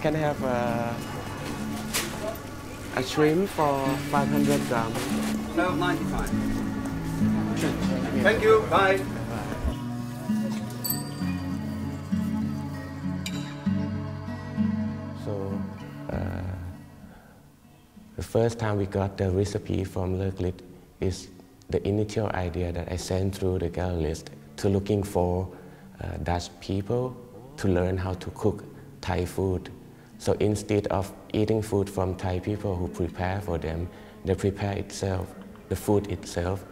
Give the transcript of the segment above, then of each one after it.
Can I have a shrimp for 500 grams? 12.95. Thank you. Bye. So, the first time we got the recipe from Rirkrit is the initial idea that I sent through the galleries to looking for Dutch people to learn how to cook Thai food. So instead of eating food from Thai people who prepare for them, they prepare itself, the food itself,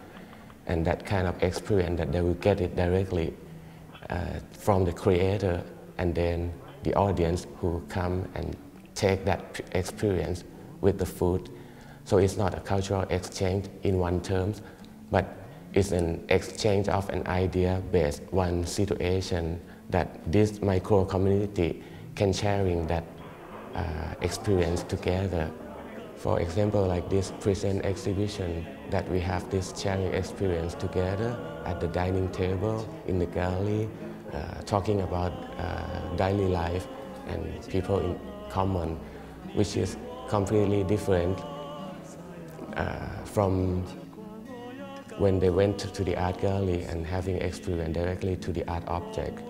and that kind of experience that they will get it directly from the creator, and then the audience who come and take that experience with the food. So it's not a cultural exchange in one terms, but it's an exchange of an idea based one situation that this micro community can sharing that experience together. For example, like this present exhibition, that we have this sharing experience together at the dining table in the gallery, talking about daily life and people in common, which is completely different from when they went to the art gallery and having experience directly to the art object.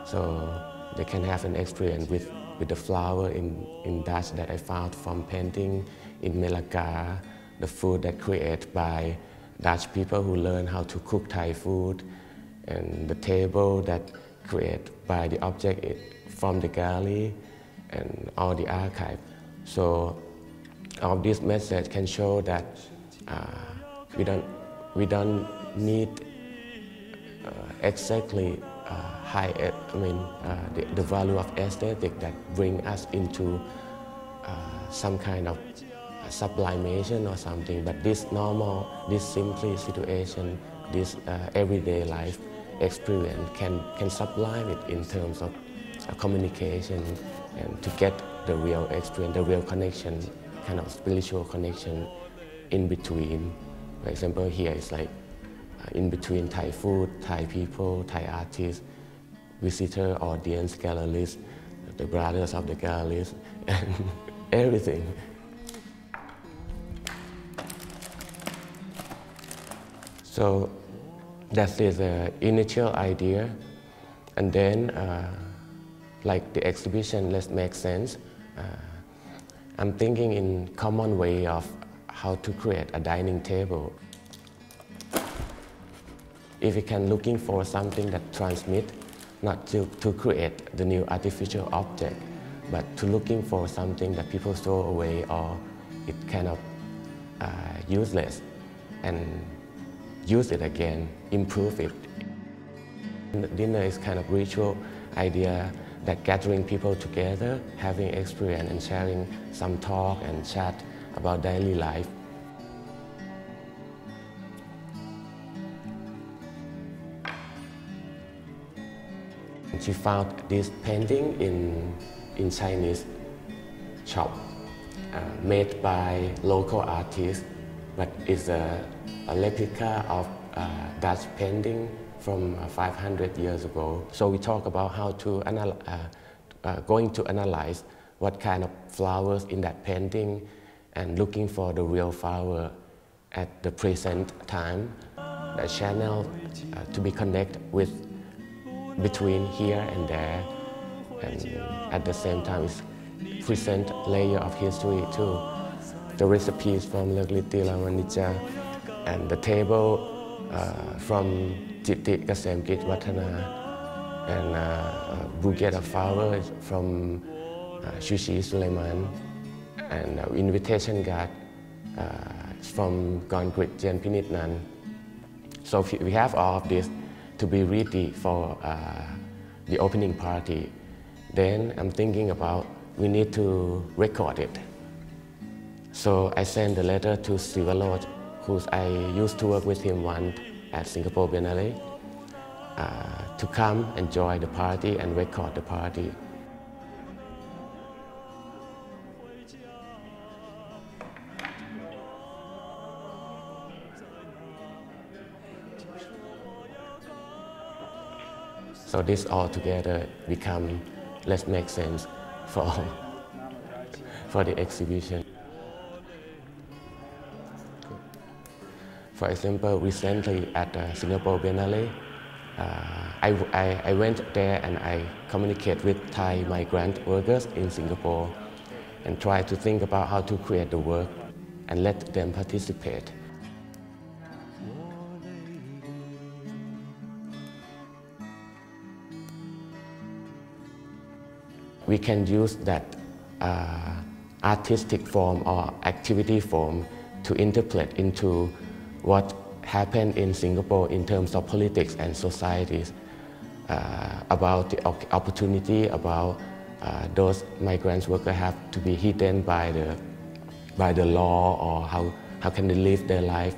So they can have an experience with the flower in Dutch that I found from painting in Melaka, the food that created by Dutch people who learn how to cook Thai food, and the table that created by the object from the gallery and all the archive. So all this message can show that we don't need exactly the value of aesthetic that bring us into some kind of sublimation or something, but this normal, this simple situation, this everyday life experience can sublime it in terms of communication and to get the real experience, the real connection, kind of spiritual connection in between. For example, here it's like in between Thai food, Thai people, Thai artists, visitor, audience, galleries, the brothers of the galleries, and everything. So that is the initial idea, and then like the exhibition, let's make sense. I'm thinking in common way of how to create a dining table. If we can looking for something that transmit, not to create the new artificial object, but to looking for something that people throw away or it kind of useless, and use it again, improve it. Dinner is kind of ritual idea that gathering people together, having experience and sharing some talk and chat about daily life. She found this painting in Chinese shop, made by local artists, but it's a replica of Dutch painting from 500 years ago. So we talk about how to going to analyze what kind of flowers in that painting and looking for the real flower at the present time, the channel to be connected with between here and there, and at the same time it's present layer of history too. The recipes from Rirkrit Tiravanija and the table from Chitti Kasemkitvatana and bouquet of flowers from Shooshie Sulaiman, and invitation card from Kornkrit Jianpinidnan. So we have all of this to be ready for the opening party. Then I'm thinking about we need to record it. So I sent the letter to Sivaroj, who I used to work with him once at Singapore Biennale, to come and join the party and record the party. So this all together become, let's make sense for, for the exhibition. For example, recently at Singapore Biennale, I went there and I communicate with Thai migrant workers in Singapore and try to think about how to create the work and let them participate. We can use that artistic form or activity form to interpret into what happened in Singapore in terms of politics and societies, about the opportunity, about those migrant workers have to be hidden by the law, or how can they live their life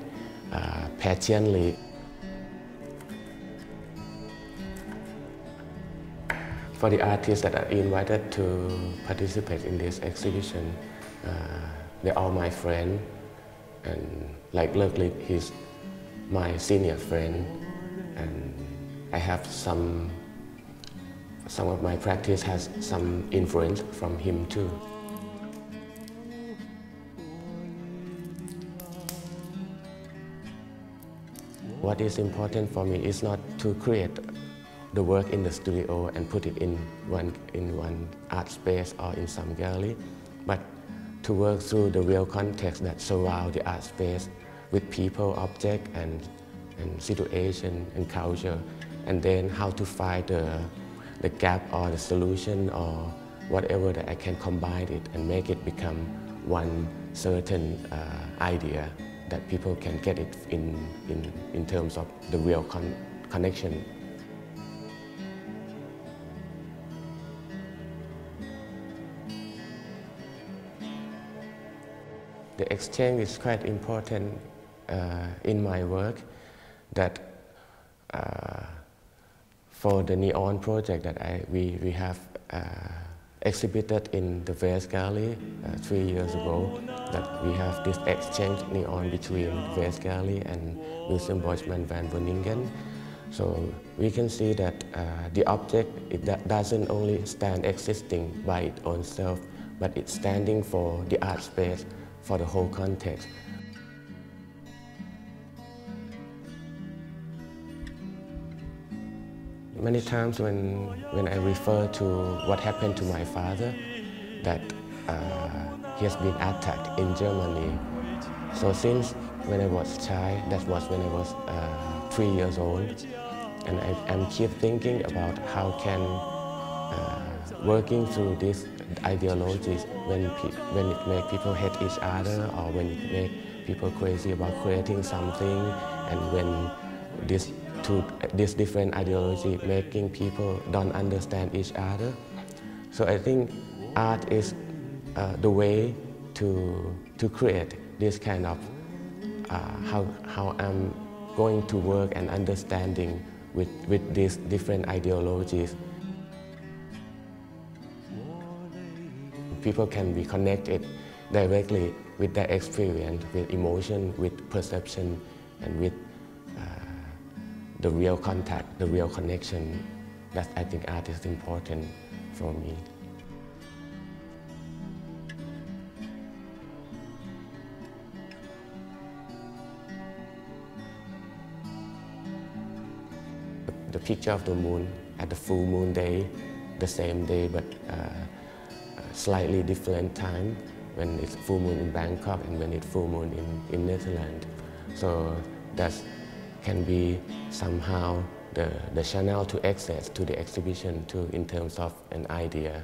patiently. For the artists that are invited to participate in this exhibition, they're all my friends, and like Rirkrit, he's my senior friend, and I have some of my practice has some influence from him too. What is important for me is not to create the work in the studio and put it in one art space or in some gallery, but to work through the real context that surround the art space with people, object, and situation and culture, and then how to find the gap or the solution or whatever that I can combine it and make it become one certain idea that people can get it in terms of the real connection. The exchange is quite important in my work, that for the neon project that we have exhibited in the West Gallery 3 years ago, that we have this exchange neon between West Gallery and Museum Boijman van Beuningen. So we can see that the object, it doesn't only stand existing by its own self, but it's standing for the art space, for the whole context. Many times when I refer to what happened to my father, that he has been attacked in Germany. So since when I was a child, that was when I was 3 years old, and I keep thinking about how can working through these ideologies, when it makes people hate each other, or when it makes people crazy about creating something, and when this different ideology making people don't understand each other. So I think art is the way to create this kind of how I'm going to work and understanding with these different ideologies. People can be connected directly with their experience, with emotion, with perception, and with the real contact, the real connection. That I think art is important for me. The picture of the moon at the full moon day, the same day, but slightly different time, when it's full moon in Bangkok and when it's full moon in Netherlands. So that can be somehow the channel to access to the exhibition too, in terms of an idea.